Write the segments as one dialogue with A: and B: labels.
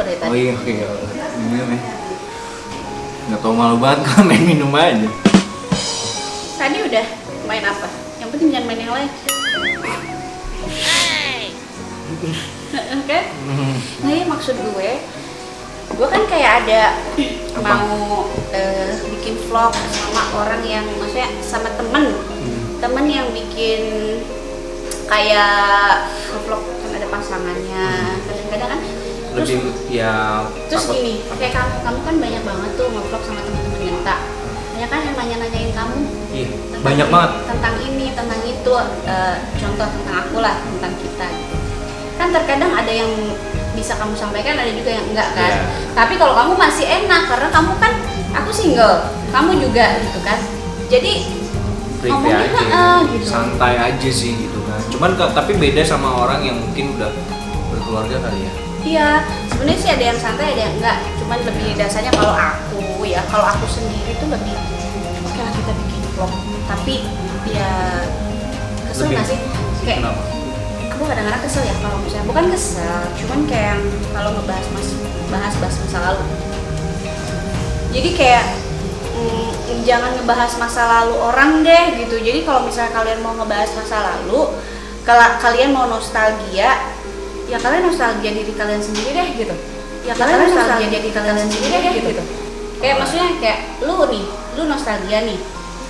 A: lupa dari tadi.
B: Oh iya, oke. Minum ya. Nggak tau malu banget kalau main minum aja.
A: Tadi udah main apa? Yang penting jangan main yang lain. Oke? Nah ya maksud gue kan kayak ada mau bikin vlog sama orang yang maksudnya sama temen yang bikin kayak vlog kan ada pasangannya kadang-kadang kan
B: Lebih ya.
A: Terus gini, kayak kamu kan banyak banget tuh nge-vlog sama teman-teman Genta. Banyak kan yang nanyain kamu.
B: Iya, banyak banget.
A: Tentang ini, tentang itu, contoh tentang aku lah, tentang kita gitu. Kan terkadang ada yang bisa kamu sampaikan, ada juga yang enggak kan.
B: Yeah.
A: Tapi kalau kamu masih enak karena kamu kan aku single, kamu juga gitu kan. Jadi ngomongnya gitu.
B: Santai aja sih gitu kan. Cuman tapi beda sama orang yang mungkin udah berkeluarga kali ya.
A: Iya, sebenarnya sih ada yang santai, ada yang enggak. Cuman lebih dasarnya kalau aku sendiri tuh lebih oke lah kita bikin vlog. Tapi ya kesel nggak sih? Kayak
B: Kenapa?
A: aku kadang-kadang kesel ya kalau misalnya bukan kesel, cuman kayak kalau ngebahas bahas masa lalu. Jadi kayak jangan ngebahas masa lalu orang deh gitu. Jadi kalau misalnya kalian mau ngebahas masa lalu, kalau kalian mau nostalgia, ya kalian nostalgia diri kalian sendiri deh gitu. Ya kalian nostalgia diri kalian sendiri deh gitu. Kayak maksudnya kayak lu nostalgia nih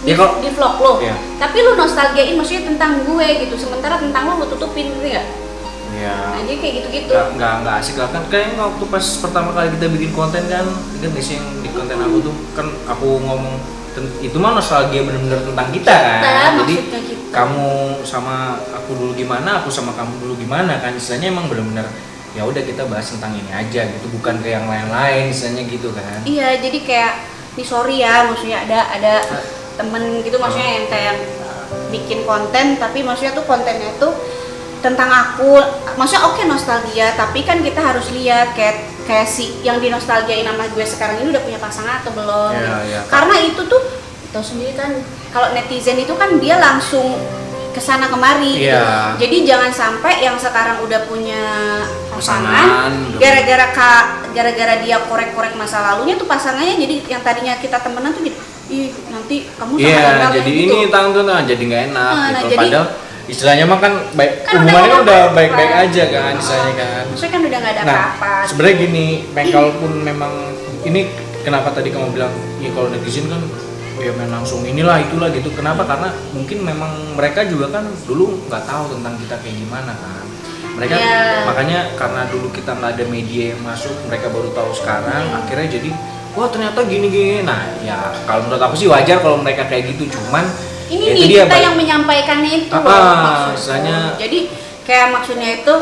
B: Ya,
A: di vlog lo.
B: Iya.
A: Tapi lu nostalgiain maksudnya tentang gue gitu. Sementara tentang lu tutupin gitu enggak?
B: Ya.
A: Nah, jadi kayak gitu-gitu.
B: Nggak asik lah kan. Kayaknya waktu pas pertama kali kita bikin konten kan, ingat nggak sih yang di konten aku tuh kan aku ngomong itu mah nostalgia bener-bener tentang kita kan. Jadi
A: kita.
B: Kamu sama aku dulu gimana, aku sama kamu dulu gimana kan. Istilahnya emang bener-bener ya udah kita bahas tentang ini aja gitu, bukan ke yang lain-lain istilahnya gitu kan.
A: Iya, jadi kayak nih sorry ya, maksudnya ada temen gitu maksudnya yang kayak bikin konten tapi maksudnya tuh kontennya tuh tentang aku, maksudnya oke nostalgia, tapi kan kita harus lihat kayak si yang dinostalgiain sama gue sekarang ini udah punya pasangan atau belum.
B: Ya.
A: Karena itu tuh tahu sendiri kan kalau netizen itu kan dia langsung kesana kemari gitu. Jadi jangan sampai yang sekarang udah punya pasangan gara-gara dia korek-korek masa lalunya tuh pasangannya, jadi yang tadinya kita temenan tuh ih nanti kamu sama
B: Iya, jadi
A: gitu.
B: ini jadi nggak enak gitu.
A: Jadi,
B: padahal istilahnya mah kan baik,
A: kan
B: hubungannya udah
A: apa-apa.
B: baik-baik aja kan istilahnya kan.
A: Maksudnya kan udah nggak ada
B: Nah,
A: apa-apa.
B: sebenarnya gini, kalaupun memang ini kenapa tadi kamu bilang ya kalau netizen kan ya main langsung inilah itulah gitu. Kenapa? Karena mungkin memang mereka juga kan dulu nggak tahu tentang kita kayak gimana kan. Mereka makanya karena dulu kita nggak ada media yang masuk, mereka baru tahu sekarang. Akhirnya jadi wah ternyata gini. Nah ya kalau menurut aku sih wajar kalau mereka kayak gitu. Cuman
A: ini nih kita yang menyampaikannya itu
B: maksudnya.
A: Jadi kayak maksudnya itu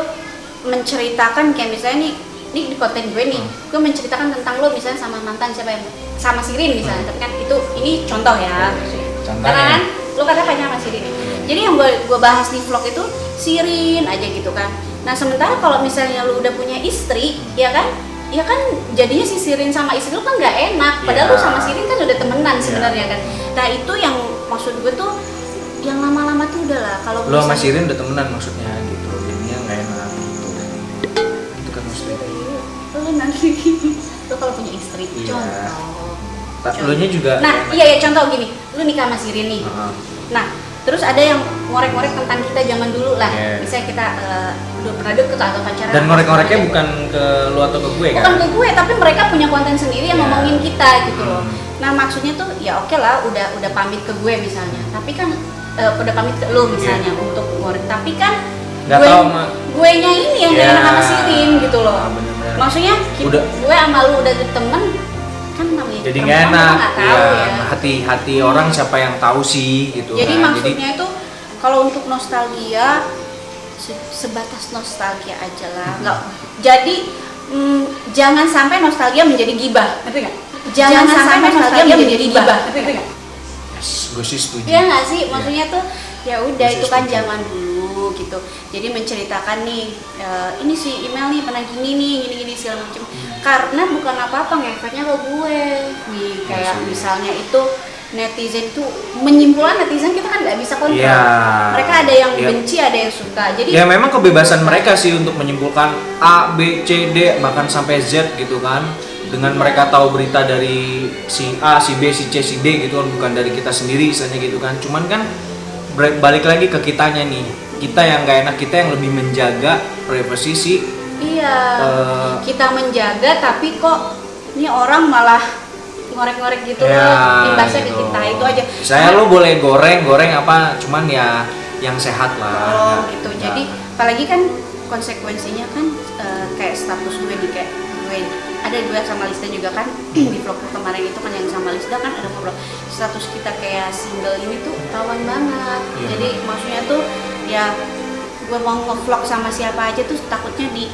A: menceritakan kayak misalnya nih di konten gue nih, gue menceritakan tentang lo misalnya sama mantan siapa yang sama Sirin misalnya, tapi kan ini contoh ya. Karena kan lo kadang pacaran sama Sirin. Jadi yang gue bahas di vlog itu Sirin aja gitu kan. Nah sementara kalau misalnya lo udah punya istri, ya kan jadinya si Sirin sama istri lo kan nggak enak. Padahal lo sama Sirin kan udah temenan sebenarnya kan. Nah itu yang maksud gue tuh yang lama-lama tuh udah lah kalau
B: lo sama Sirin udah temenan maksudnya gitu, jadinya nggak enak gitu. Itu kan maksudnya.
A: Lo nanti lo kalau punya istri contoh.
B: Lo nya juga.
A: Nah iya contoh gini, lo nikah sama Sirin nih. Nah terus ada yang ngorek-ngorek tentang kita zaman dulu lah. Misalnya kita udah pernah deket atau pacaran. Dan
B: ngorek-ngoreknya bukan ke lo atau ke gue kan?
A: Bukan ke gue, tapi mereka punya konten sendiri yang ngomongin kita gitu loh. Nah maksudnya tuh ya oke lah udah pamit ke gue misalnya, tapi kan udah pamit ke lo misalnya untuk ngorek, tapi kan gue nya ini yang gak enak sama Sirin gitu loh. Maksudnya gue sama lo udah temen kan namanya
B: jadi nggak enak
A: ya.
B: Hati orang siapa yang tahu sih gitu.
A: Jadi maksudnya itu kalau untuk nostalgia sebatas nostalgia aja lah. Nggak jadi jangan sampai nostalgia menjadi gibah, ngerti nggak? Jangan sampai nostalgia menjadi gibah, ngerti nggak?
B: Gue sih setuju.
A: Iya nggak sih, maksudnya tuh ya udah itu kan zaman dulu gitu. Jadi menceritakan nih ini si email nih pernah gini segala macam. Karena bukan apa-apa ngefeknya ke gue nih, kayak misalnya itu netizen itu menyimpulkan netizen kita kan nggak bisa kontrol. Mereka ada yang benci, ada yang suka. Jadi
B: ya memang kebebasan mereka sih untuk menyimpulkan A, B, C, D bahkan sampai Z gitu kan. Dengan mereka tahu berita dari si A, si B, si C, si D gitu kan, bukan dari kita sendiri misalnya gitu kan. Cuman kan balik lagi ke kitanya nih. Kita yang nggak enak, kita yang lebih menjaga privasi si.
A: Iya. Kita menjaga tapi kok ini orang malah ngorek-ngorek gitu loh, imbasnya
B: gitu.
A: ke kita itu aja.
B: Saya lo boleh goreng apa, cuman ya yang sehat lah.
A: Gitu. Jadi apalagi kan konsekuensinya kan kayak status gue nih, kayak gue ada gue sama Lista juga kan di vlog kemarin itu kan yang sama Lista kan ada ngobrol status kita kayak single ini tuh rawan banget. Jadi maksudnya tuh ya gue mau nge-vlog sama siapa aja tuh takutnya di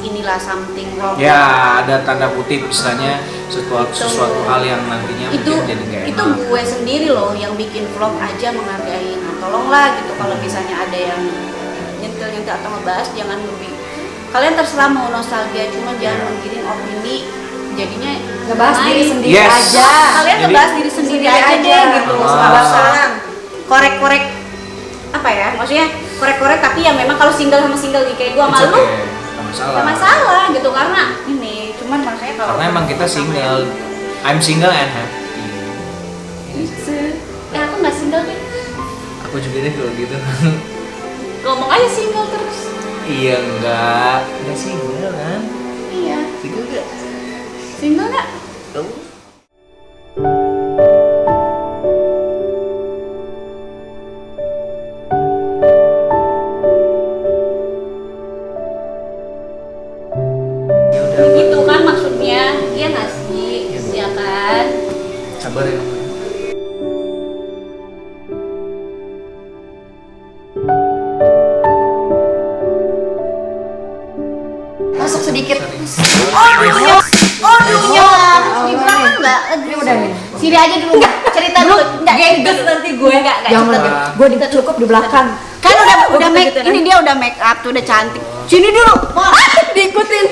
A: inilah something wrong.
B: Ya ada tanda kutip misalnya sesuatu hal yang nantinya
A: itu
B: mungkin jadi nggak enak.
A: Itu gue sendiri loh yang bikin vlog aja menghargai. Nah, tolonglah gitu kalau misalnya ada yang nyentil atau ngebahas, jangan lebih. Kalian terserah mau nostalgia, cuma jangan menggiring opini jadinya
C: ngebahas diri sendiri aja.
A: Kalian ngebahas diri sendiri aja deh gitu. Nggak usah korek-korek apa ya? Maksudnya korek-korek tapi ya memang kalau single sama single nih kayak gua malu. Gak masalah gitu karena ini cuman makanya kalau
B: karena emang kita single. I'm single and happy.
A: Aku nggak single deh.
B: Aku juga deh kalau gitu.
A: Ngomong aja single terus.
B: Iya enggak single kan?
A: Iya.
B: Single enggak?
A: Single nggak?
B: Tahu.
A: Gitu kan maksudnya, iya nggak sih? Ya kan?
B: Sabar ya.
A: Masuk sedikit. Aduh, di belakang enggak?
C: Udah nih.
A: Sini aja dulu, cerita dulu. Enggak,
C: Gengges nanti gue.
A: Enggak
C: Jangan
A: cerita.
C: gue cukup di belakang.
A: Kan udah make, ini dia udah make up tuh udah cantik. Sini dulu. Diikutin.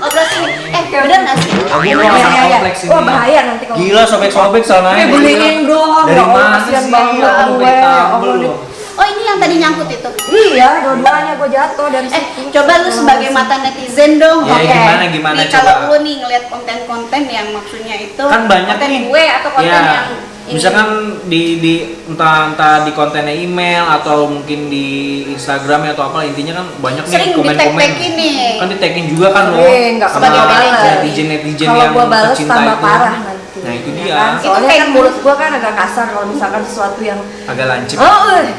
A: Ngobrol sini. Bener nggak sih?
B: Kompleks ini.
C: Wah bahaya nanti kalau.
B: Gila sobek-sobek soalnya.
C: Beliin dong.
B: Dari mana
C: kasihan
B: sih?
C: banget gue.
B: Tabel loh.
A: Oh ini yang tadi nyangkut itu.
C: Iya, dua-duanya gue jatuh dari situ.
A: Coba lu sebagai mata netizen dong.
B: Ya,
A: Oke.
B: gimana
A: Nih
B: coba?
A: kalau lu nih ngeliat konten-konten yang maksudnya itu
B: Kan banyak
A: konten
B: nih.
A: gue atau konten
B: Ya,
A: yang ini.
B: misalkan di entah di kontennya email atau mungkin di Instagram atau apa, intinya kan banyak nih
A: Sering
B: komen-komen.
A: di-tag-tagin nih.
B: Kan di tagging juga kan lo.
C: Nggak
A: sebagai manajer.
B: netizen
C: Kalau
B: yang
C: gue balas
B: tercinta
C: tambah
B: itu.
C: parah nanti.
B: Nah itu
C: Ya
B: dia.
C: kan?
A: Itu
C: Soalnya
A: kayak
C: kan mulut gue kan agak kasar kalau misalkan sesuatu yang
B: Agak lancip.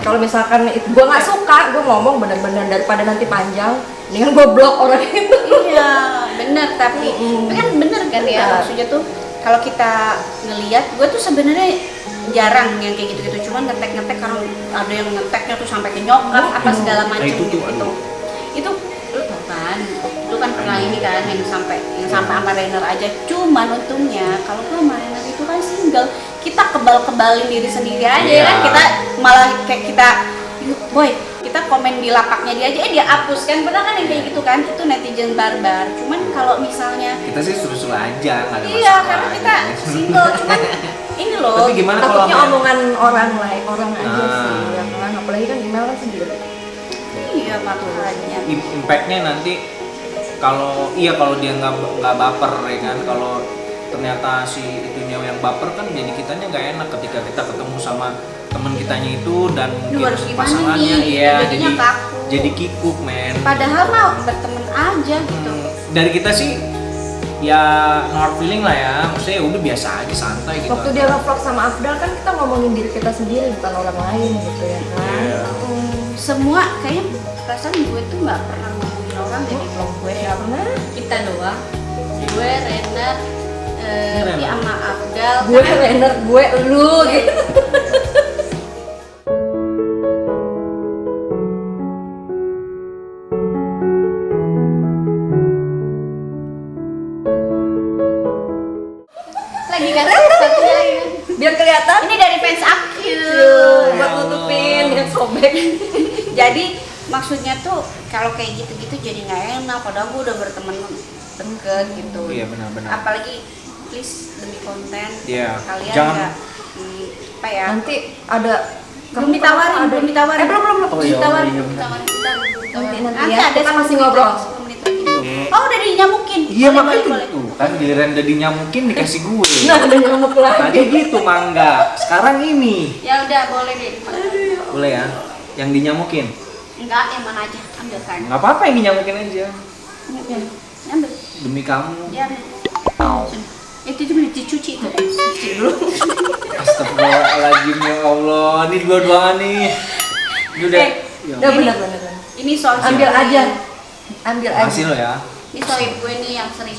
C: kalau misalkan gue nggak suka, gue ngomong bener-bener daripada nanti panjang, mendingan gue blok orang itu.
A: Iya, bener tapi kan bener kan ya maksudnya tuh kalau kita ngelihat gue tuh sebenarnya jarang yang kayak gitu-gitu, cuman ngetek karena ada yang ngeteknya tuh sampai ke nyokap apa segala macam
B: itu tuh,
A: gitu. Itu lu tau kan, lu kan pernah ini kan yang sampai sama Rainer aja. Cuman untungnya kalau gue sama Rainer itu kan single, kita kebal-kebalin diri sendiri aja kan, kita malah kayak kita boy kita komen di lapaknya dia aja, dia hapus kan, padahal kan yang kayak gitu kan, itu netizen barbar. Cuman kalau misalnya
B: Kita sih suruh-suruh aja, nggak ada
A: iya
B: masalah.
A: karena kita single, cuman ini loh.
B: Tapi gimana kalau
C: Takutnya omongan orang aja
B: Nah.
C: sih, ya kan? Apalagi kan email kan sendiri.
A: Iya makanya.
B: Impactnya nanti kalau dia nggak baper ya kan, kalau ternyata si itunya yang baper kan jadi kitanya nggak enak ketika kita ketemu sama temen kitanya itu dan
A: Duh, harus gimana
B: pasangannya
A: nih?
B: iya
A: Jadinya kaku.
B: jadi kikuk men.
A: Padahal mah berteman aja gitu.
B: Dari kita sih ya no hard feeling lah ya, maksudnya udah biasa aja santai gitu.
C: Waktu dia nge-vlog sama Afdal kan kita ngomongin diri kita sendiri bukan orang lain gitu ya kan.
B: Iya.
A: Semua kayaknya perasaan gue tuh nggak pernah ngomongin orang jadi vlog gue ya.
C: Karena
A: Kita doang. Gue Renat,
B: Renat.
A: sama Afdal.
C: gue Renner, gue lu gitu.
A: Lagi kan satunya lagi kan.
C: Biar kelihatan
A: Ini dari fans aku.
C: buat nutupin yang sobek.
A: Jadi maksudnya tuh kalau kayak gitu-gitu jadi nggak enak. Padahal gue udah berteman deket gitu.
B: Iya benar-benar.
A: Apalagi please demi konten
B: Iya.
A: kalian
B: Jangan-
A: nggak apa ya?
C: Nanti ada
A: Belum ditawarin, belum ditawarin.
C: belum.
B: Oh, iya,
A: ditawarin,
B: iya,
A: belum ditawarin.
C: Nanti ya, kita masih
A: 10
C: ngobrol.
A: 10 menit lagi. Oh, udah dinyamukin.
B: Iya
A: Boleh,
B: makanya
A: boleh.
B: tuh kan giliran udah dinyamukin dikasih gue.
C: Nah, ada nyamuk
B: Tadi
C: lagi.
B: gitu mangga, sekarang ini.
A: Ya udah, boleh deh.
B: Boleh ya? Yang dinyamukin?
A: Enggak, yang mana aja. Ambil kan.
B: Nggak apa-apa yang dinyamukin aja.
A: Ambil.
B: Demi kamu.
A: Ya, ambil. Itu cuma dicuci itu. Cuci dulu.
B: Astagfirullahaladzim ya Allah, ini dua-duaan nih. Ini udah. Ya,
C: Udah benar.
A: Ini soal
C: Ambil aja. Ambil aja.
B: Makasih lo ya.
A: Ini soal gue nih yang sering.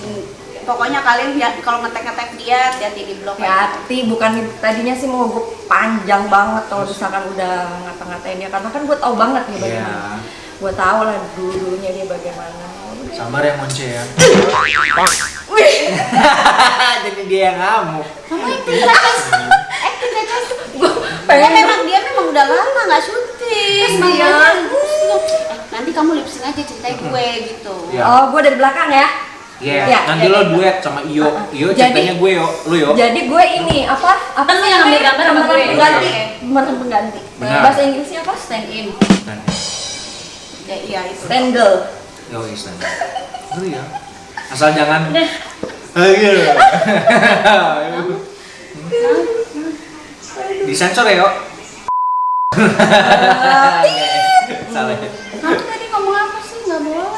A: Pokoknya kalian lihat kalau ngetek-ngetek dia, hati-hati di blok.
C: Hati, bukan tadinya sih mau gue panjang banget kalau misalkan udah ngata-ngatain dia, karena kan gue tahu banget nih bagaimana.
B: Iya.
C: Gue tahu lah dulunya dia bagaimana.
B: Sabar ya Monce ya. Jadi dia yang ngamuk.
A: Kamu acting gak cocok.
C: Gue
A: Pengen
C: pengen
A: memang dia memang udah lama nggak syuting.
C: Iya.
A: Nanti kamu lip sync aja ceritain gue gitu.
B: Iya.
C: Oh, gue dari belakang ya.
B: Iya.
C: Ya,
B: Nanti
C: ya,
B: lo
C: ya.
B: duet sama Iyo. Iyo
C: Jadi-
B: ceritanya gue yo, lu yo.
C: Jadi gue ini apa
A: Kan lu yang ambil gambar sama
C: pemeran
A: gue.
C: pengganti,
A: Oke.
C: pemeran pengganti.
B: Benar.
C: Bahasa Inggrisnya apa?
A: Stand in.
B: Nah,
A: Ya iya itu.
C: Stand girl.
B: yo Islan. Lu ya. Asal jangan.
A: Udah.
B: Ayo. Disensor ya yo. Salah.
A: Kamu tadi ngomong apa sih? Nggak boleh.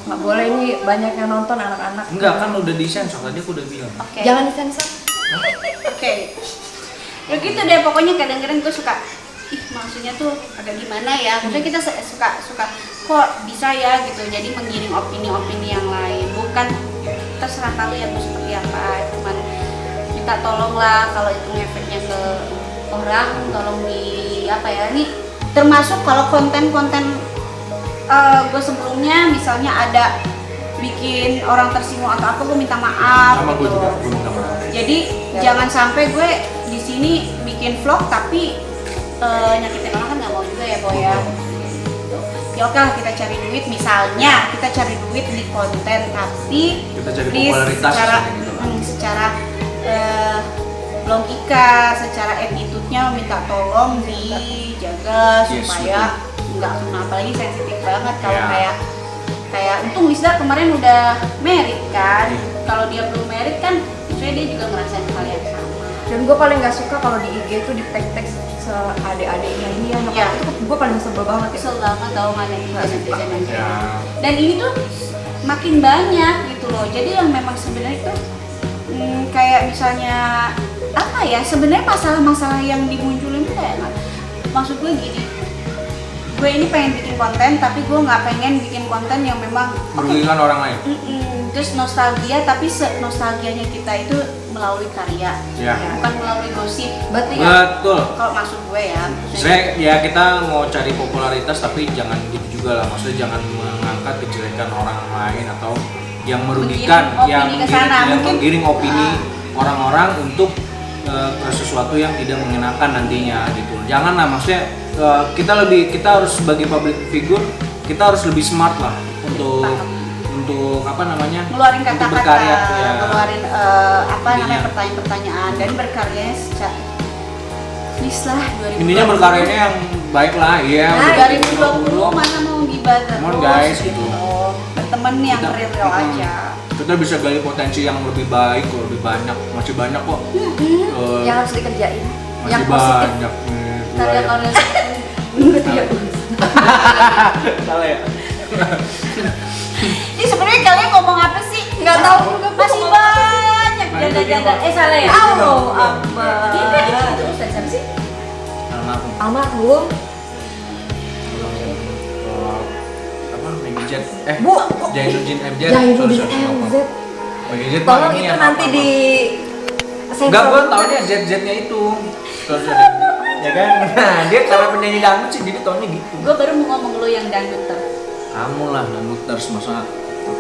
C: Nggak boleh, ini banyak yang nonton anak-anak.
B: Enggak kan udah disensor tadi aku udah bilang.
A: Oke.
C: Jangan disensor.
A: Oke. Ya gitu deh, pokoknya kadang-kadang gue suka maksudnya tuh agak gimana ya. Maksudnya kita suka kok bisa ya gitu. Jadi mengiring opini-opini yang lain. Bukan terserah kalian tuh seperti apa. Cuman minta tolong lah kalau itu ngefeknya ke orang, tolong di apa ya. Ini termasuk kalau konten-konten gue sebelumnya misalnya ada bikin orang tersinggung atau apa, gue minta maaf
B: Sama gue
A: gitu.
B: juga, gue minta maaf.
A: Jadi jangan sampai gue di sini bikin vlog tapi nyakitin orang kan nggak mau juga ya Boy ya. Gitu. Ya oke lah kita cari duit, misalnya kita cari duit di konten tapi
B: Kita cari
A: please
B: popularitas
A: secara
B: gitu lah.
A: secara logika, secara attitude-nya minta tolong dijaga
B: Yes,
A: supaya nggak kena, apalagi sensitif banget kalau
B: Ya.
A: kayak untung Wisda kemarin udah married kan.
B: Iya.
A: Kalau dia belum married kan maksudnya dia juga ngerasain hal yang sama.
C: Dan gue paling nggak suka kalau di IG itu di tag adik-adiknya dia.
A: Iya.
C: Itu gue paling sebel banget.
A: Kesel banget tau mana juga netizen aja.
B: Ya.
A: Dan ini tuh makin banyak gitu loh. Jadi yang memang sebenarnya itu kayak misalnya apa ya, sebenarnya masalah-masalah yang dimunculin itu kayak maksud gue gini, gue ini pengen bikin konten tapi gue nggak pengen bikin konten yang memang
B: Merugikan orang lain.
A: terus nostalgia, tapi nostalgianya kita itu melalui karya,
B: Ya.
A: bukan melalui gosip.
C: Berarti
B: Betul.
A: Kalau maksud gue ya,
B: Saya ya kita mau cari popularitas tapi jangan gitu juga lah. Maksudnya jangan mengangkat kejelekan orang lain atau yang merugikan,
A: Menggiring opini ke sana.
B: yang
A: Mungkin-
B: menggiring opini orang-orang untuk ke sesuatu yang tidak mengenakan nantinya gitu. Janganlah, maksudnya kita harus sebagai public figure kita harus lebih smart lah untuk apa namanya?
A: ngeluarin
B: untuk
A: kata-kata,
B: berkarya ya.
A: ngeluarin apa namanya
B: Intinya.
A: pertanyaan-pertanyaan dan berkaryanya secara please lah 2020.
B: Intinya berkaryanya yang baik lah ya.
C: Nah,
A: 2020 mana mau gibah terus
B: Come on, guys, gitu.
A: berteman yang
B: Kita-
A: real aja.
B: Kita bisa gali potensi yang lebih baik kok, lebih banyak, masih banyak kok.
C: yang harus dikerjain,
B: Masih
C: yang positif.
B: banyak nih.
A: Ada kalian
C: Iya.
B: Salah ya.
A: ini sebenarnya kalian ngomong apa sih?
C: Nggak tahu juga,
A: Masih
C: ngomong
A: banyak janda-janda. Salah ya?
C: Allah Akbar.
A: Dia kan itu ustaz siapa sih?
B: Almarhum.
C: Almarhum.
B: Apa? MJ?
C: Bu,
B: Jainuddin MJ.
C: Jainuddin
B: Sorry, sorry,
C: MZ.
B: MJ.
C: Tolong itu nanti di
B: Enggak, gua taunya Z-nya itu. Sorry, sorry. Ya kan? Nah, dia karena penyanyi dangdut sih jadi taunya gitu.
A: Gue baru mau ngomong lo yang dangdut terus.
B: Kamu lah dangduters masa aku